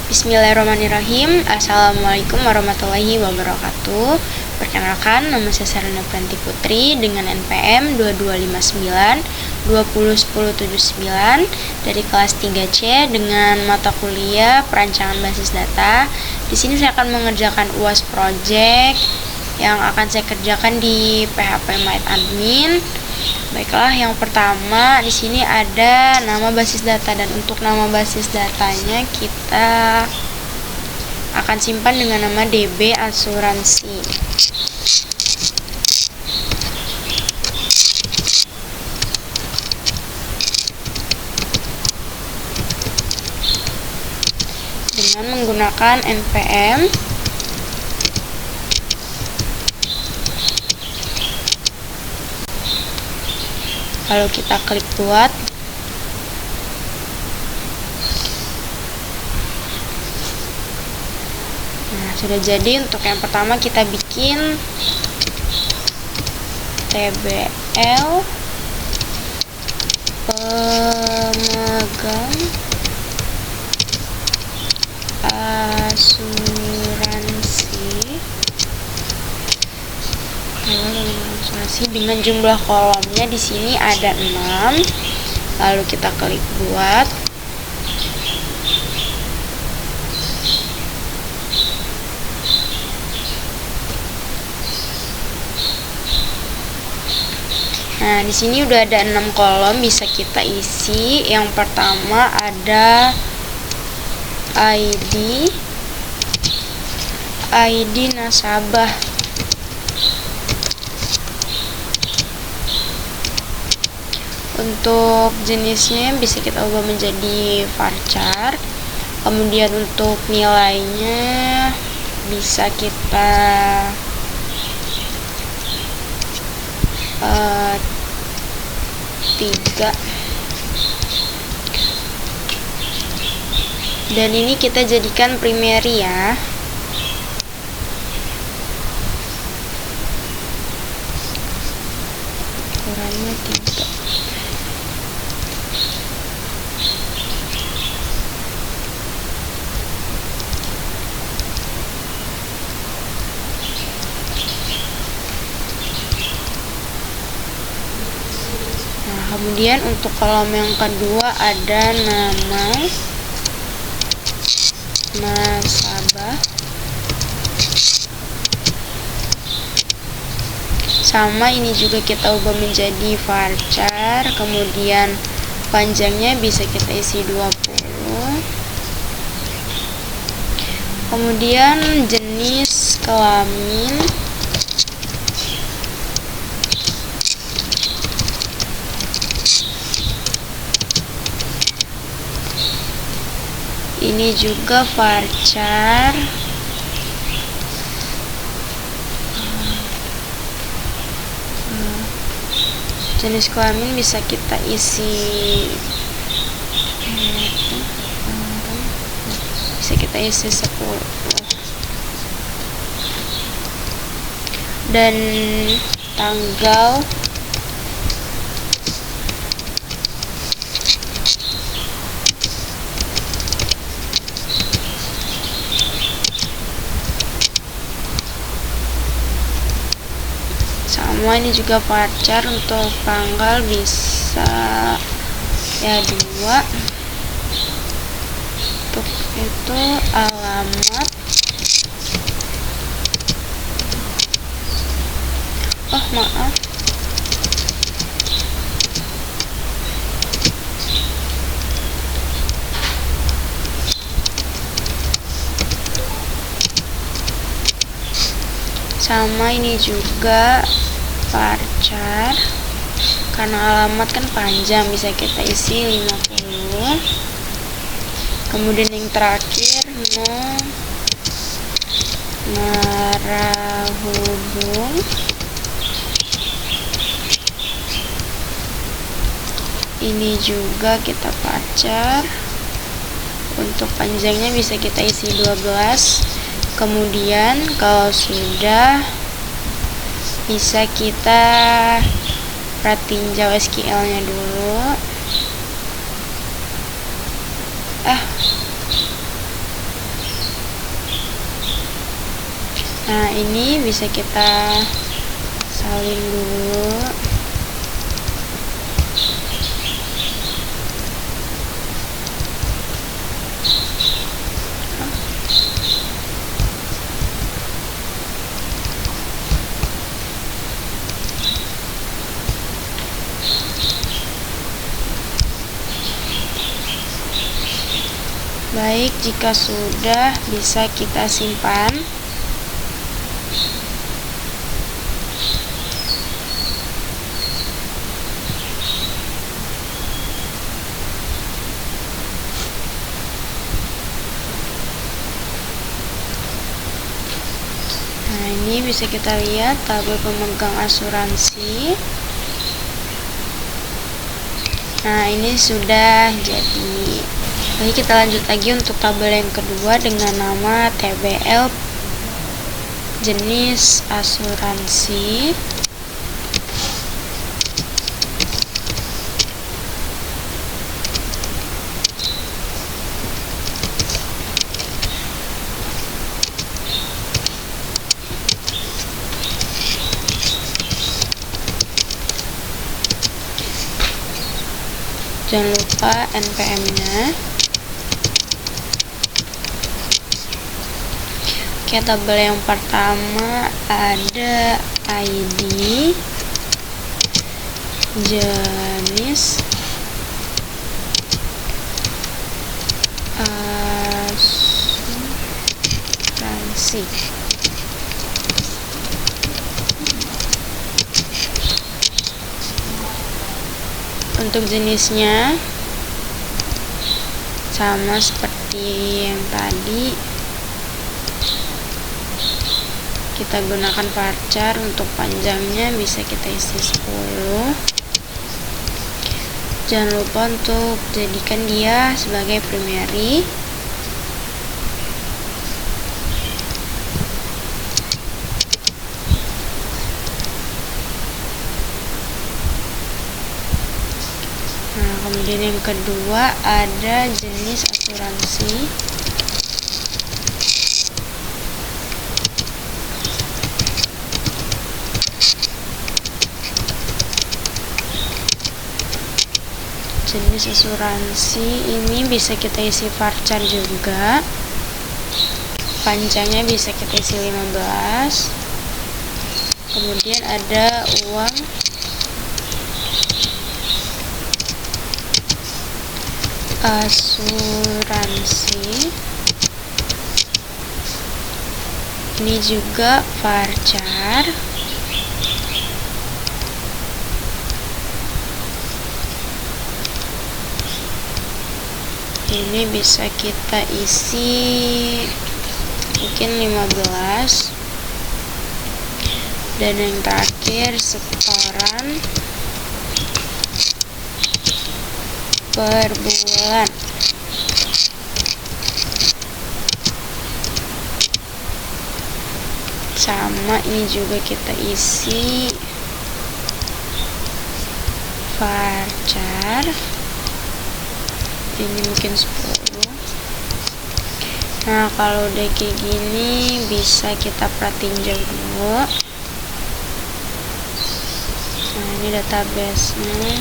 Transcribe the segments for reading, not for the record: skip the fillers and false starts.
Bismillahirrahmanirrahim. Assalamualaikum warahmatullahi wabarakatuh. Perkenalkan, nama saya Serena Pranti Putri dengan NPM 2259-201079 dari kelas 3C dengan mata kuliah Perancangan Basis Data. Di sini saya akan mengerjakan UAS project yang akan saya kerjakan di PHP MyAdmin. Baiklah, yang pertama di sini ada nama basis data, dan untuk nama basis datanya kita akan simpan dengan nama DB Asuransi. Dengan menggunakan npm lalu kita klik buat. Nah, sudah jadi. Untuk yang pertama kita bikin TBL pemegang asuransi dengan jumlah kolomnya di sini ada 6. Lalu kita klik buat. Nah, di sini udah ada 6 kolom bisa kita isi. Yang pertama ada ID nasabah. Untuk jenisnya bisa kita ubah menjadi varchar. Kemudian untuk nilainya bisa kita tiga. Dan ini kita jadikan primary ya. Ukurannya 3. Kemudian untuk kolom yang kedua ada nama nasabah, sama ini juga kita ubah menjadi varchar. Kemudian panjangnya bisa kita isi 20. Kemudian jenis kelamin ini juga varchar. Jenis kelamin bisa kita isi 10. Dan tanggal sama ini juga varchar. Untuk tanggal bisa ya 2. Untuk itu alamat, maaf, sama ini juga varchar. Karena alamat kan panjang bisa kita isi 50. Kemudian yang terakhir narahubung, ini juga kita varchar. Untuk panjangnya bisa kita isi 12. Kemudian kalau sudah bisa kita tinjau SQL nya dulu. Nah, ini bisa kita salin dulu. Baik, jika sudah bisa kita simpan. Nah, ini bisa kita lihat tabel pemegang asuransi. Nah, ini sudah jadi. Baik, kita lanjut lagi untuk tabel yang kedua dengan nama TBL jenis asuransi. Jangan lupa NPM-nya. Oke, tabel yang pertama ada ID, jenis asuransi. Untuk jenisnya sama seperti yang tadi, kita gunakan varchar. Untuk panjangnya bisa kita isi 10. Jangan lupa untuk jadikan dia sebagai primary. Nah, kemudian yang kedua ada jenis asuransi. Jenis asuransi ini bisa kita isi varchar juga. Panjangnya bisa kita isi 15. Kemudian ada uang asuransi. Ini juga varchar. Ini bisa kita isi mungkin 15. Dan yang terakhir setoran per bulan. Sama, ini juga kita isi varchar. Ini mungkin 10. Nah, kalau udah kayak gini bisa kita pratinjau dulu. Nah, ini database-nya.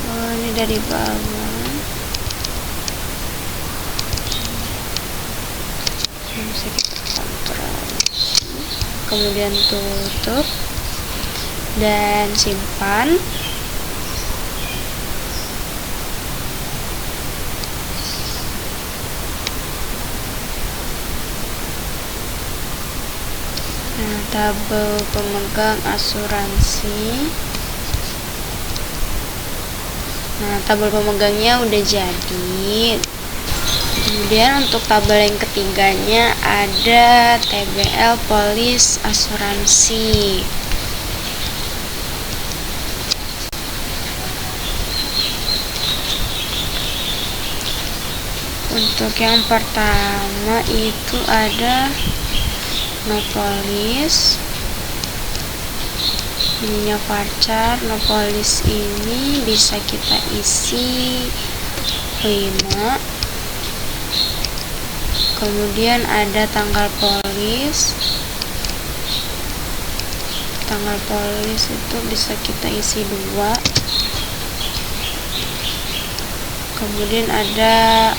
Oh, ini dari bawah. Bisa kita kontrol. Kemudian tutup dan simpan. Nah, tabel pemegang asuransi. Nah, tabel pemegangnya udah jadi. Kemudian untuk tabel yang ketiganya ada TBL polis asuransi. Untuk yang pertama itu ada no polis. ininya varchar no polis ini bisa kita isi 5. Kemudian ada tanggal polis itu bisa kita isi 2. Kemudian ada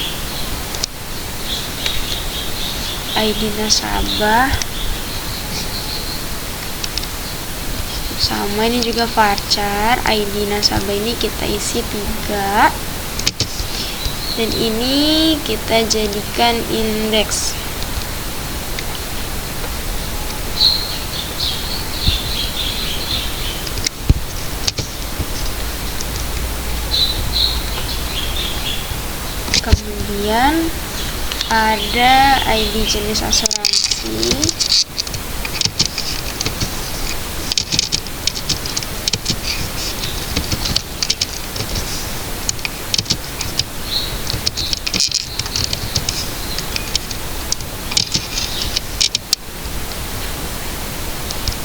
ID nasabah, sama ini juga varchar. ID nasabah ini kita isi 3, dan ini kita jadikan indeks. Kemudian ada ID jenis asuransi,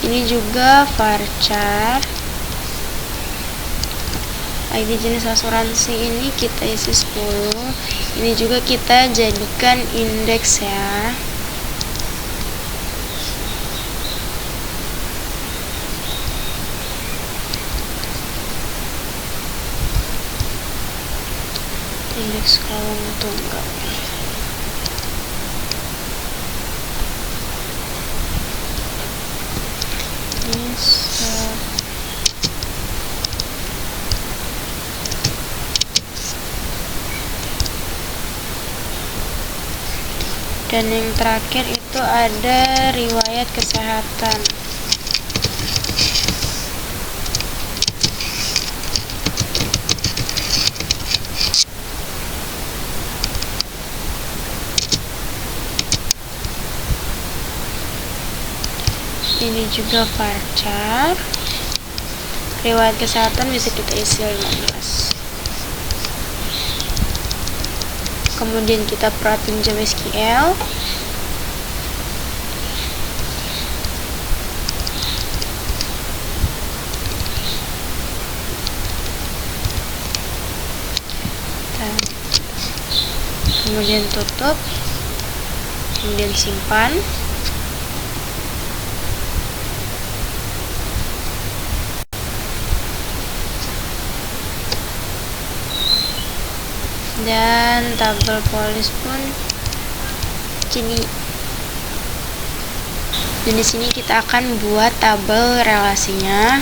ini juga varchar. ID jenis asuransi ini kita isi 10. Ini juga kita jadikan indeks ya. Indeks kolom tunggal. Dan yang terakhir itu ada riwayat kesehatan. Ini juga varchar. Riwayat kesehatan bisa kita isi 15. Kemudian kita prapinjam SQL. Kemudian tutup, kemudian simpan. Dan tabel polis pun jadi. Dan di sini kita akan buat tabel relasinya.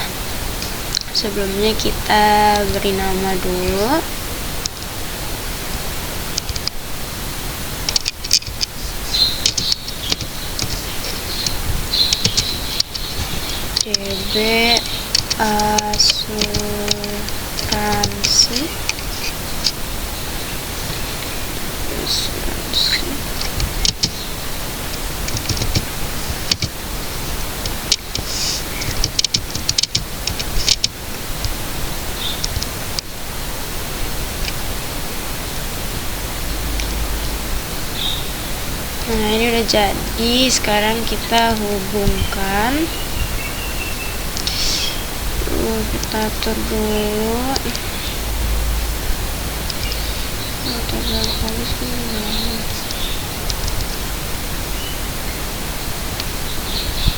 Sebelumnya kita beri nama dulu. DB asuransi. Nah, ini udah jadi. Sekarang kita hubungkan. Kita atur dulu. Tabel polis ini.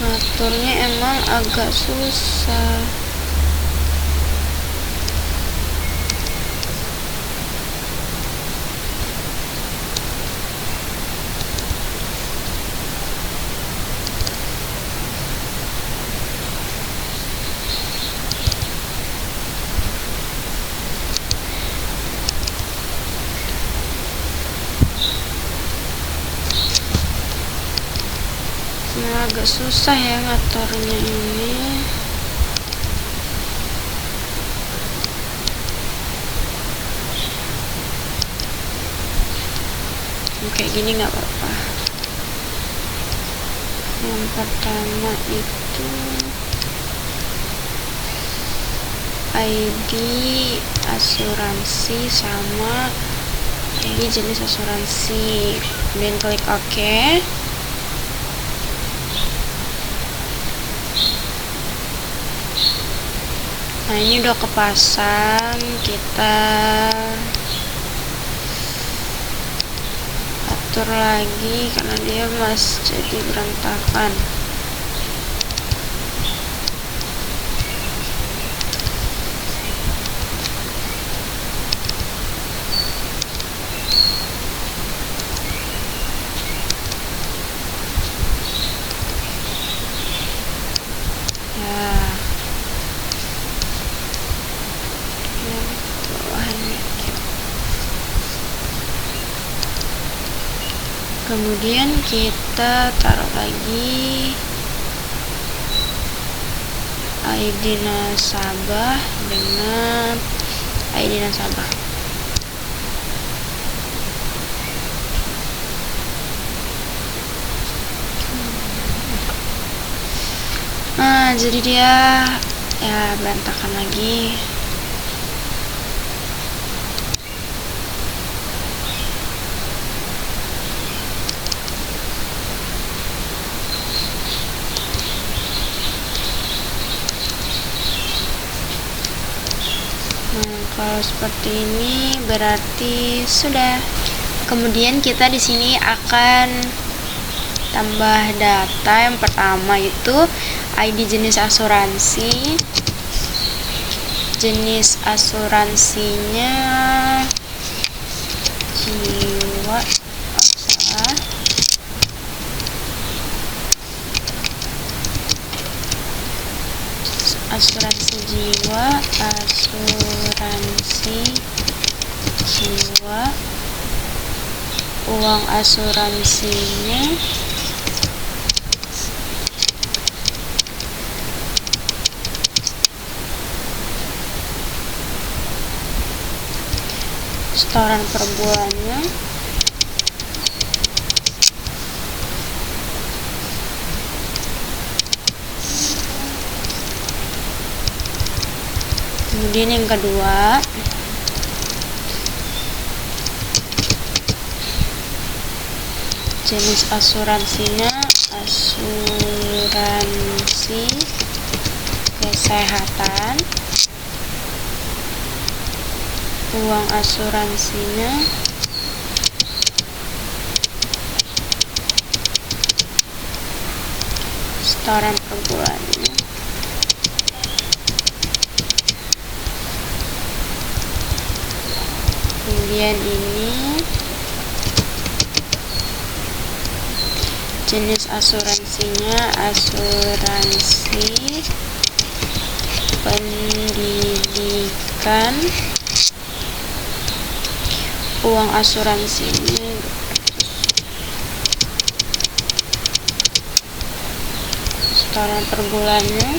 Ngaturnya emang agak susah. Agak susah ya ngaturnya ini. Kayak gini nggak apa-apa. Yang pertama itu ID asuransi sama ini jenis asuransi. Kemudian klik OK. Nah, ini udah kepasang, kita atur lagi karena dia masih jadi berantakan. Kemudian kita taruh lagi ID nasabah dengan ID nasabah. Nah, jadi dia ya berantakan lagi. Kalau seperti ini berarti sudah. Kemudian kita di sini akan tambah data. Yang pertama itu ID jenis asuransi. Jenis asuransinya jiwa. Salah. Asuransi jiwa, uang asuransinya setoran per bulannya, kemudian yang kedua jenis asuransinya asuransi kesehatan, uang asuransinya setoran per bulannya, kemudian ini jenis asuransinya asuransi pendidikan, uang asuransinya setoran per bulannya,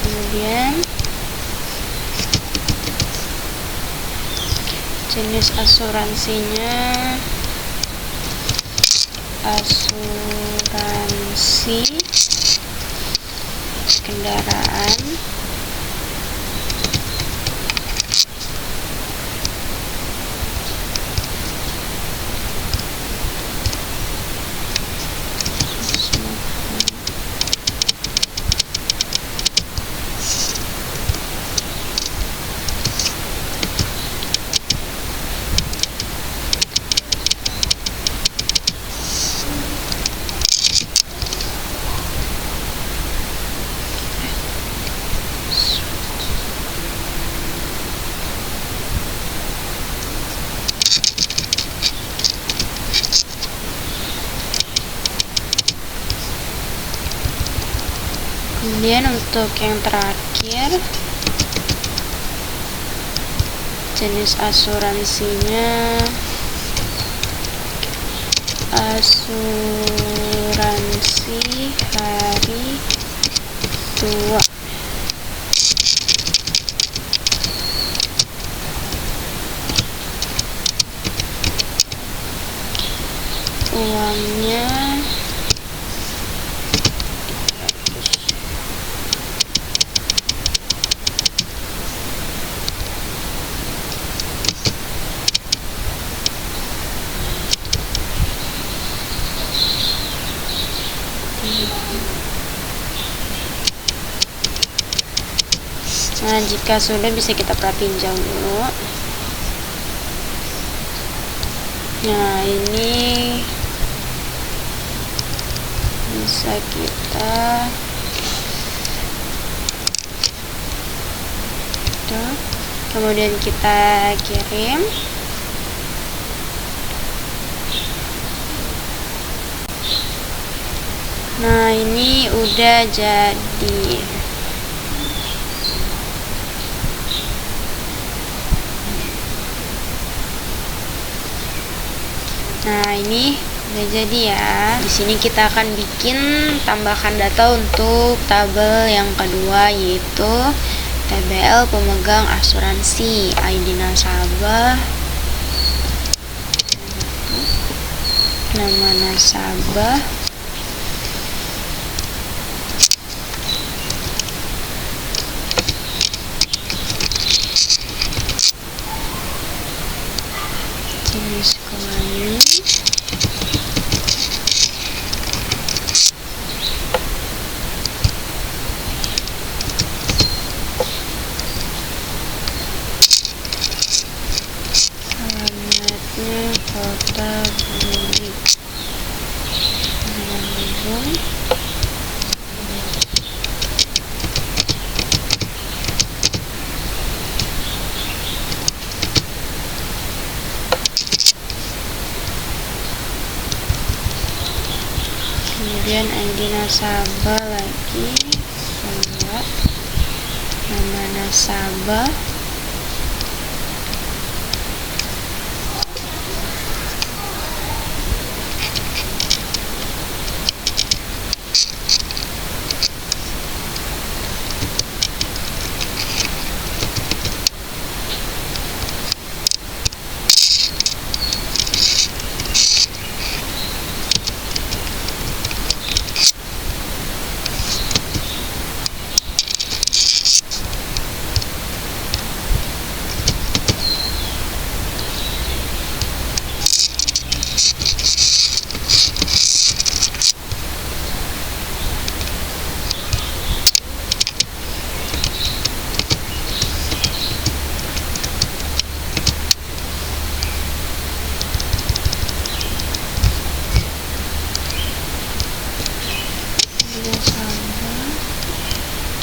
kemudian jenis asuransinya asuransi kendaraan, kemudian untuk yang terakhir jenis asuransinya asuransi hari tua, uangnya Nah, jika sudah bisa kita perhatiin jauh dulu. Nah, ini bisa kita kemudian kita kirim. Nah, ini udah jadi. Nah, ini udah jadi ya. Di sini kita akan bikin tambahkan data untuk tabel yang kedua, yaitu TBL pemegang asuransi, ID nasabah, nama nasabah, jenis kelamin, alamatnya Kota Bumi, Bandung, kemudian ID nasabah lagi, buat nama nasabah,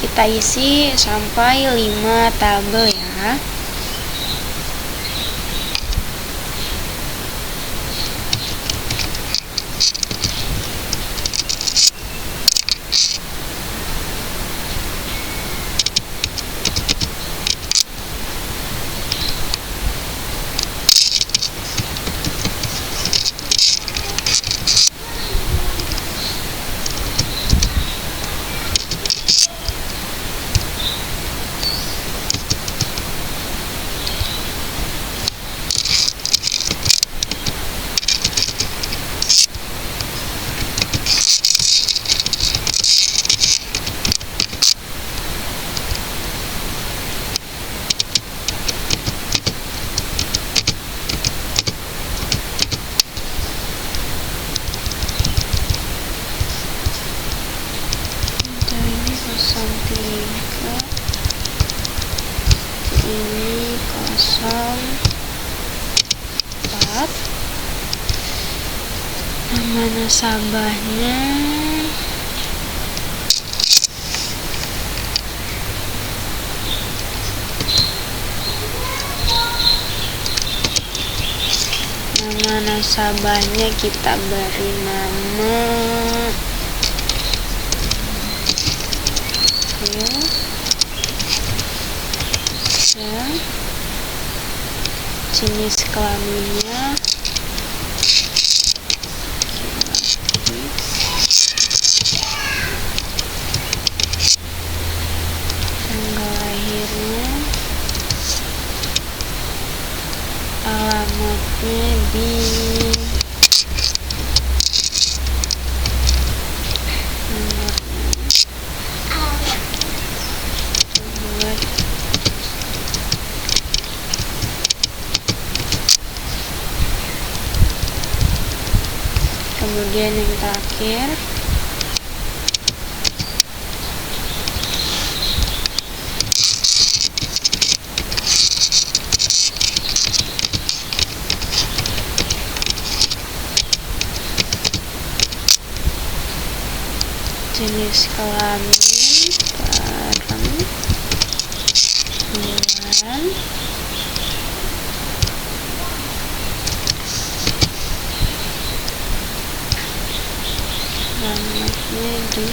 kita isi sampai 5 tabel ya. Ini 04, nama nasabahnya kita beri nama jenis kelaminnya tanggal lahirnya, alamatnya di kemudian yang terakhir jenis kelamin, perempuan, alamatnya di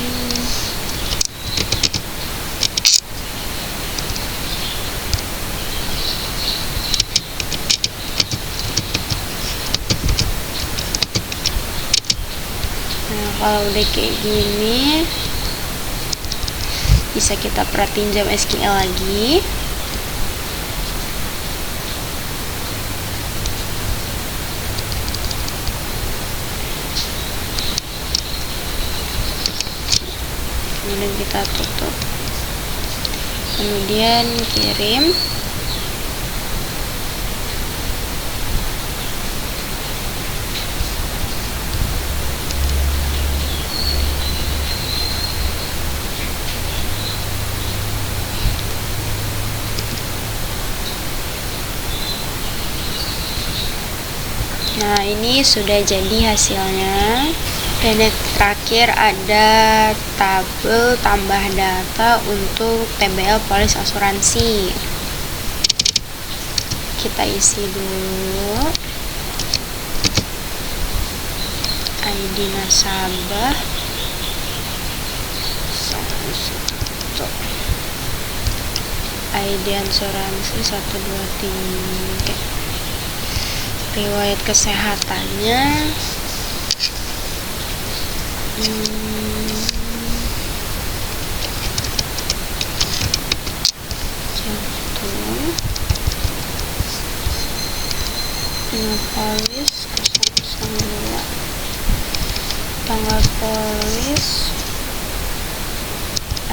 kalau udah kayak gini bisa kita perhatiin jam SQL lagi. Kemudian kita tutup, kemudian kirim. Nah, ini sudah jadi hasilnya. Dan yang terakhir ada tabel tambah data untuk TBL polis asuransi. Kita isi dulu ID nasabah 1, ID asuransi 123, riwayat kesehatannya jantung, polis 002, tanggal polis,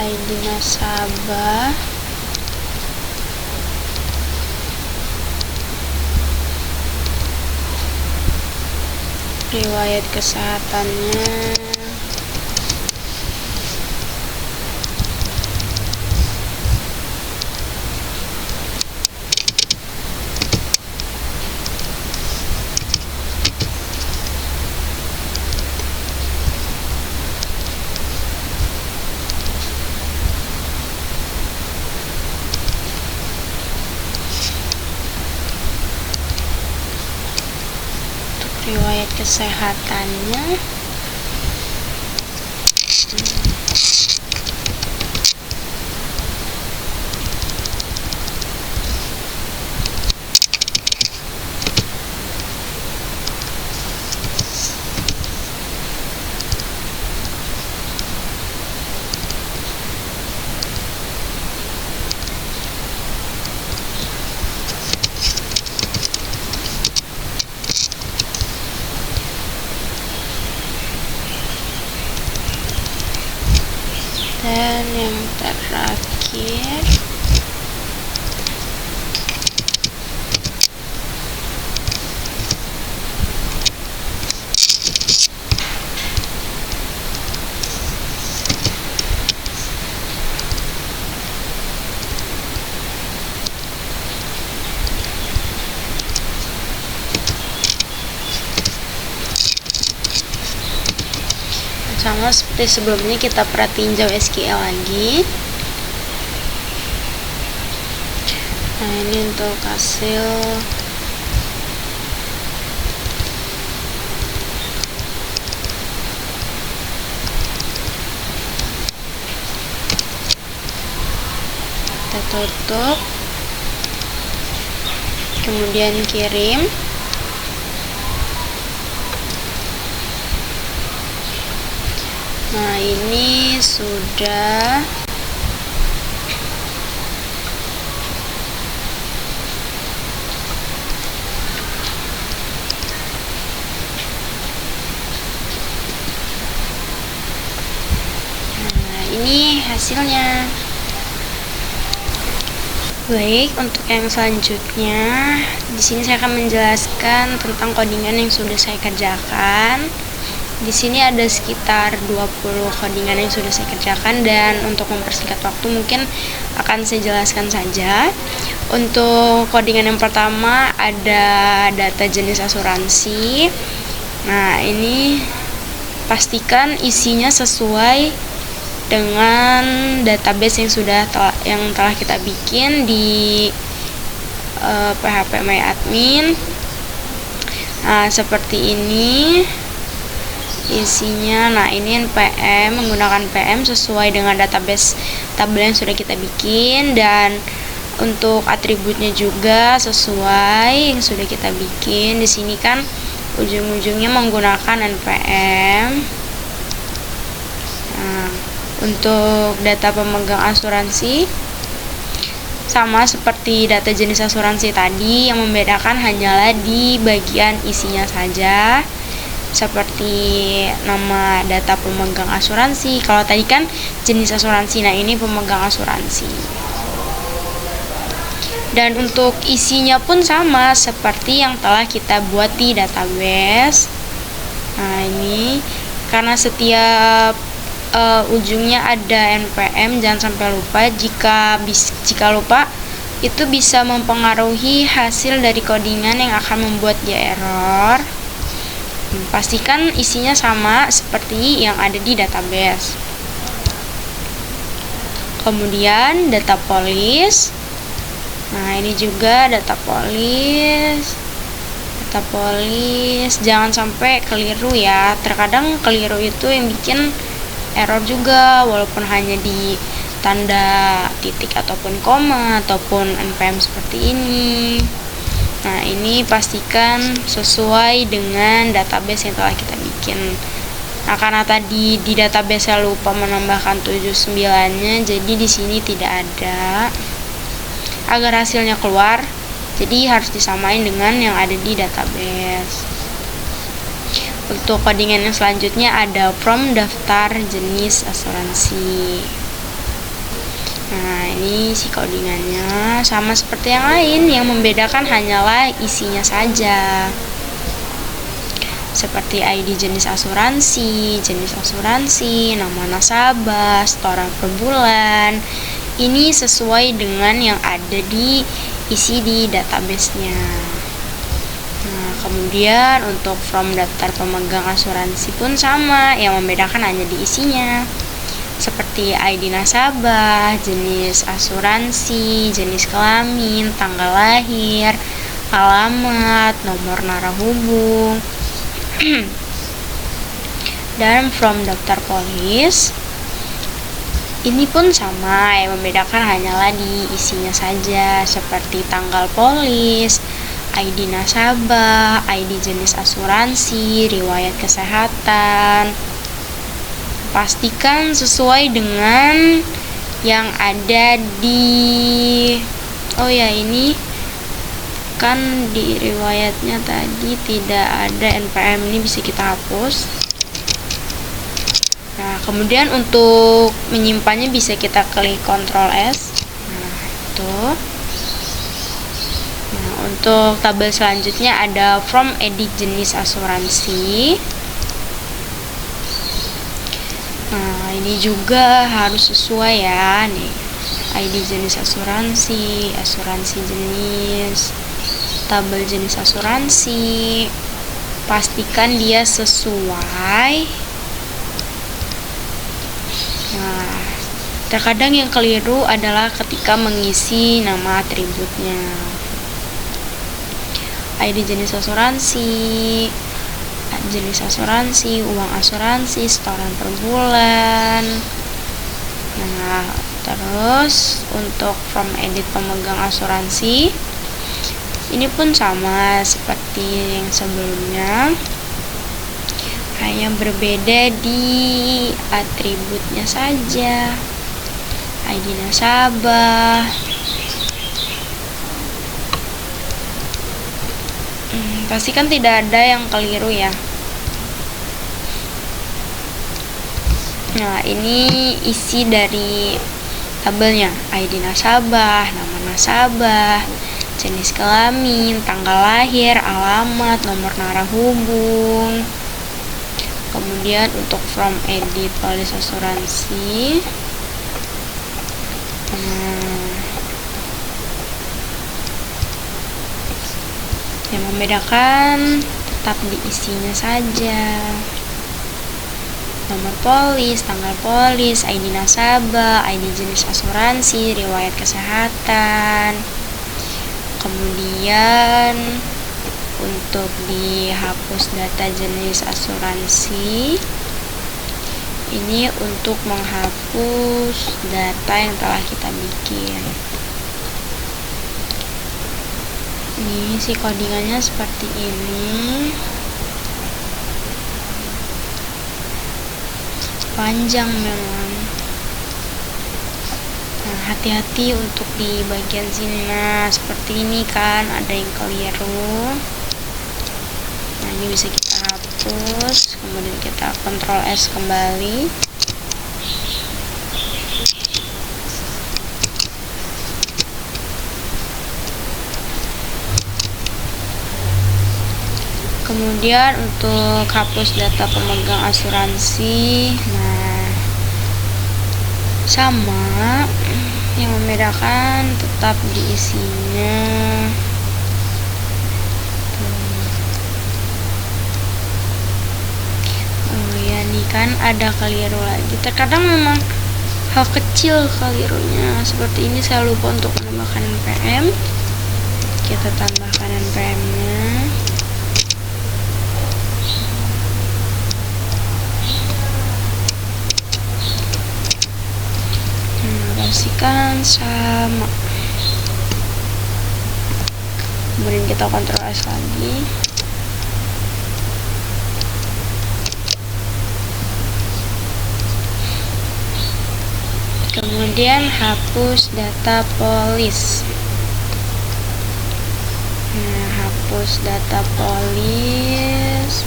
ID nasabah, riwayat kesehatannya, riwayat kesehatannya, dan yang terakhir sama seperti sebelumnya. Kita perhatiin jam SQL lagi. Nah, ini untuk hasil kita tutup, kemudian kirim. Nah, ini sudah ini hasilnya. Baik, untuk yang selanjutnya di sini saya akan menjelaskan tentang codingan yang sudah saya kerjakan. Di sini ada sekitar 20 codingan yang sudah saya kerjakan, dan untuk mempersingkat waktu mungkin akan saya jelaskan saja. Untuk codingan yang pertama ada data jenis asuransi. Nah, ini pastikan isinya sesuai dengan database yang telah kita bikin di PHP My Admin. Nah, seperti ini isinya. Nah, ini NPM, menggunakan PM sesuai dengan database tabel yang sudah kita bikin, dan untuk atributnya juga sesuai yang sudah kita bikin. Di sini kan ujung-ujungnya menggunakan NPM. Nah, untuk data pemegang asuransi sama seperti data jenis asuransi tadi, yang membedakan hanyalah di bagian isinya saja, seperti nama data pemegang asuransi. Kalau tadi kan jenis asuransi, nah ini pemegang asuransi. Dan untuk isinya pun sama seperti yang telah kita buat di database. Nah, ini karena setiap ujungnya ada NPM, jangan sampai lupa. Jika lupa, itu bisa mempengaruhi hasil dari codingan yang akan membuat dia error. Pastikan isinya sama seperti yang ada di database. Kemudian data police. Nah, ini juga data police. Jangan sampai keliru ya. Terkadang keliru itu yang bikin error juga, walaupun hanya di tanda titik ataupun koma ataupun NPM seperti ini. Nah, ini pastikan sesuai dengan database yang telah kita bikin. Nah, karena tadi di database saya lupa menambahkan 79-nya, jadi di sini tidak ada. Agar hasilnya keluar, jadi harus disamain dengan yang ada di database. Untuk codingan yang selanjutnya ada from daftar jenis asuransi. Nah, ini si codingannya sama seperti yang lain, yang membedakan hanyalah isinya saja. Seperti ID jenis asuransi, nama nasabah, setoran per bulan. Ini sesuai dengan yang ada di isi di database-nya. Nah, kemudian untuk from daftar pemegang asuransi pun sama, yang membedakan hanya di isinya. Seperti ID nasabah, jenis asuransi, jenis kelamin, tanggal lahir, alamat, nomor narahubung. Dan from daftar polis, ini pun sama, yang membedakan hanyalah di isinya saja, seperti tanggal polis, ID nasabah, ID jenis asuransi, riwayat kesehatan. Pastikan sesuai dengan yang ada di ini kan di riwayatnya tadi tidak ada NPM, ini bisa kita hapus. Nah, kemudian untuk menyimpannya bisa kita klik Ctrl S. Nah, itu. Nah, untuk tabel selanjutnya ada from edit jenis asuransi. Nah, ini juga harus sesuai ya, nih. ID jenis asuransi, asuransi jenis, tabel jenis asuransi. Pastikan dia sesuai. Nah, terkadang yang keliru adalah ketika mengisi nama atributnya. ID jenis asuransi, uang asuransi, setoran per bulan. Nah, terus untuk from edit pemegang asuransi, ini pun sama seperti yang sebelumnya, hanya berbeda di atributnya saja. ID nasabah, pastikan tidak ada yang keliru ya. Nah, ini isi dari tabelnya: ID nasabah, nama nasabah, jenis kelamin, tanggal lahir, alamat, nomor narahubung. Kemudian untuk from edit polis asuransi, yang membedakan tetap di isinya saja. nomor polis, tanggal polis, ID nasabah, ID jenis asuransi, riwayat kesehatan. Kemudian untuk dihapus data jenis asuransi, ini untuk menghapus data yang telah kita bikin. Ini sih codingannya seperti ini, panjang memang. Nah, hati-hati untuk di bagian sini. Nah, seperti ini kan, ada yang keliru. Nah, ini bisa kita hapus, kemudian kita Ctrl S kembali. Kemudian untuk hapus data pemegang asuransi, nah sama, yang membedakan tetap di isinya. Oh ya, nih kan ada keliru lagi. Terkadang memang hal kecil kelirunya. Seperti ini, saya lupa untuk menambahkan NPM. Kita tambahkan NPM-nya. Pastikan sama. Kemudian kita Ctrl S lagi. Kemudian hapus data polis. Nah, hapus data polis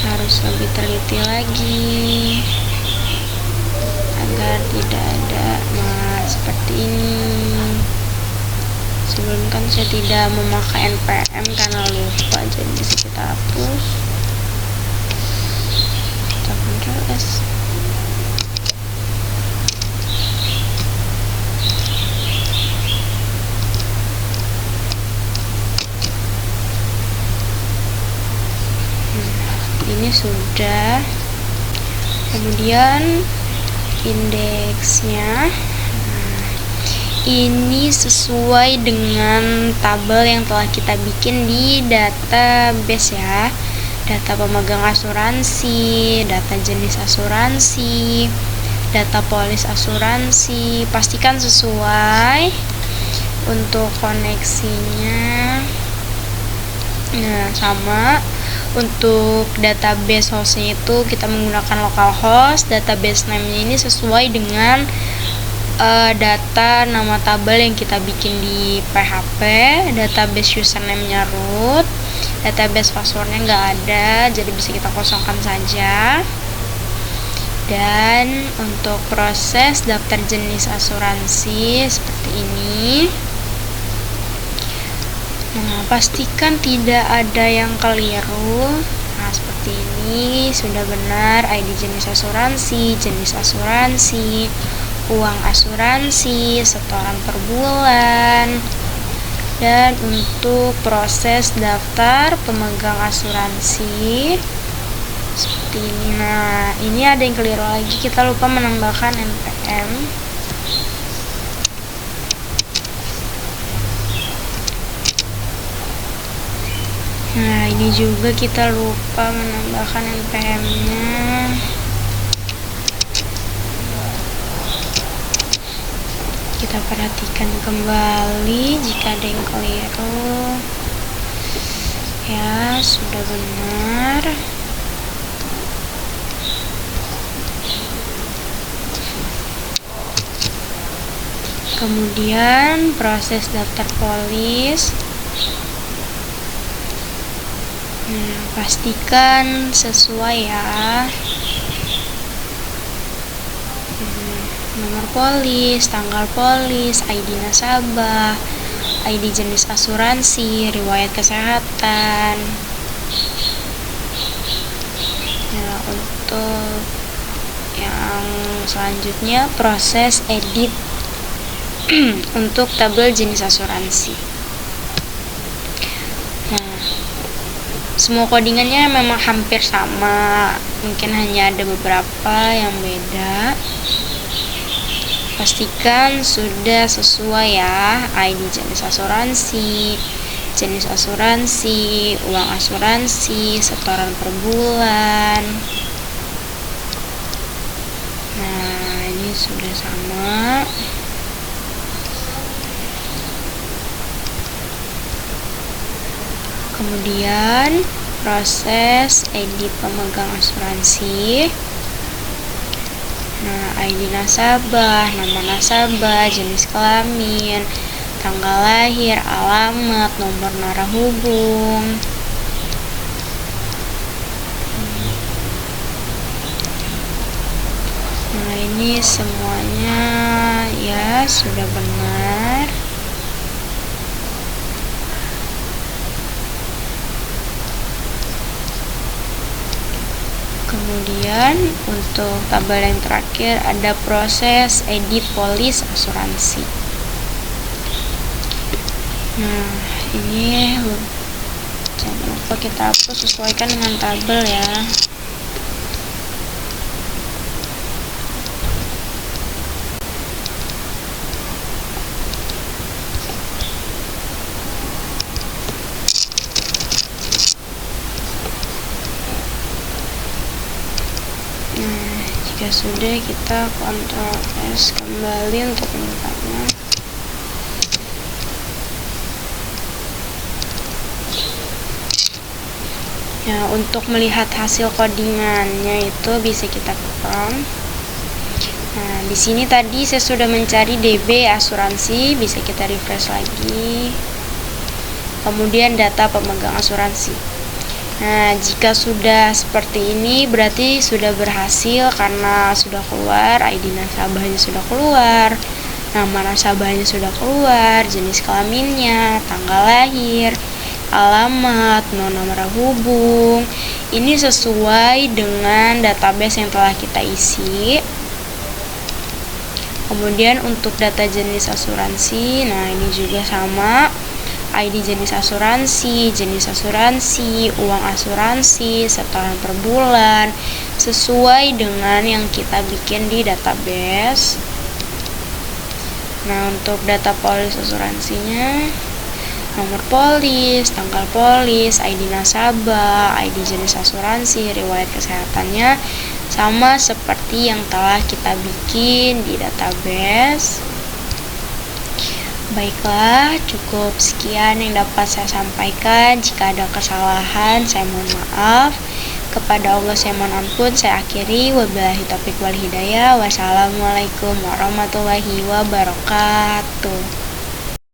harus lebih teliti lagi agar tidak ada. Nah, seperti ini. Sebelum kan saya tidak memakai NPM karena lupa, jadi bisa kita hapus. Kita Ctrl S. Ini sudah. Kemudian indeksnya, nah, ini sesuai dengan tabel yang telah kita bikin di database ya. Data pemegang asuransi, data jenis asuransi, data polis asuransi. Pastikan sesuai untuk koneksinya. Nah, sama. Untuk database hostnya itu kita menggunakan localhost. Database name-nya ini sesuai dengan data nama tabel yang kita bikin di PHP. Database username-nya root. Database passwordnya nggak ada, jadi bisa kita kosongkan saja. Dan untuk proses daftar jenis asuransi seperti ini. Nah, pastikan tidak ada yang keliru. Nah, seperti ini sudah benar. ID jenis asuransi, uang asuransi, setoran per bulan. Dan untuk proses daftar pemegang asuransi seperti ini. Nah, ini ada yang keliru lagi, kita lupa menambahkan NPM. Nah, ini juga kita lupa menambahkan NPM-nya. Kita perhatikan kembali jika ada yang keliru. Ya, sudah benar. Kemudian proses daftar polis. Nah, pastikan sesuai ya. Nomor polis, tanggal polis, ID nasabah, ID jenis asuransi, riwayat kesehatan. Nah, untuk yang selanjutnya proses edit untuk tabel jenis asuransi. Nah, semua codingannya memang hampir sama, mungkin hanya ada beberapa yang beda. Pastikan sudah sesuai ya, ID jenis asuransi, uang asuransi, setoran per bulan. Nah, ini sudah sama. Kemudian proses edit pemegang asuransi. Nah, ID nasabah, nama nasabah, jenis kelamin, tanggal lahir, alamat, nomor narahubung. Nah, ini semuanya ya sudah benar. Kemudian untuk tabel yang terakhir ada proses edit polis asuransi. Nah, ini jangan lupa kita hapus, sesuaikan dengan tabel ya. Nah, jika sudah, kita Ctrl S kembali untuk menyimpannya. Nah, untuk melihat hasil codingannya itu bisa kita confirm. Nah, di sini tadi saya sudah mencari DB asuransi, bisa kita refresh lagi. Kemudian data pemegang asuransi. Nah, jika sudah seperti ini berarti sudah berhasil karena sudah keluar, ID nasabahnya sudah keluar, nama nasabahnya sudah keluar, jenis kelaminnya, tanggal lahir, alamat, nomor hubung. Ini sesuai dengan database yang telah kita isi. Kemudian untuk data jenis asuransi, nah ini juga sama. ID jenis asuransi, uang asuransi, setoran per bulan, sesuai dengan yang kita bikin di database. Nah, untuk data polis asuransinya, nomor polis, tanggal polis, ID nasabah, ID jenis asuransi, riwayat kesehatannya sama seperti yang telah kita bikin di database. Baiklah, cukup sekian yang dapat saya sampaikan. Jika ada kesalahan, saya mohon maaf. Kepada Allah saya mohon ampun. Saya akhiri. Wabillahi taufiq wal hidayah. Wassalamualaikum warahmatullahi wabarakatuh.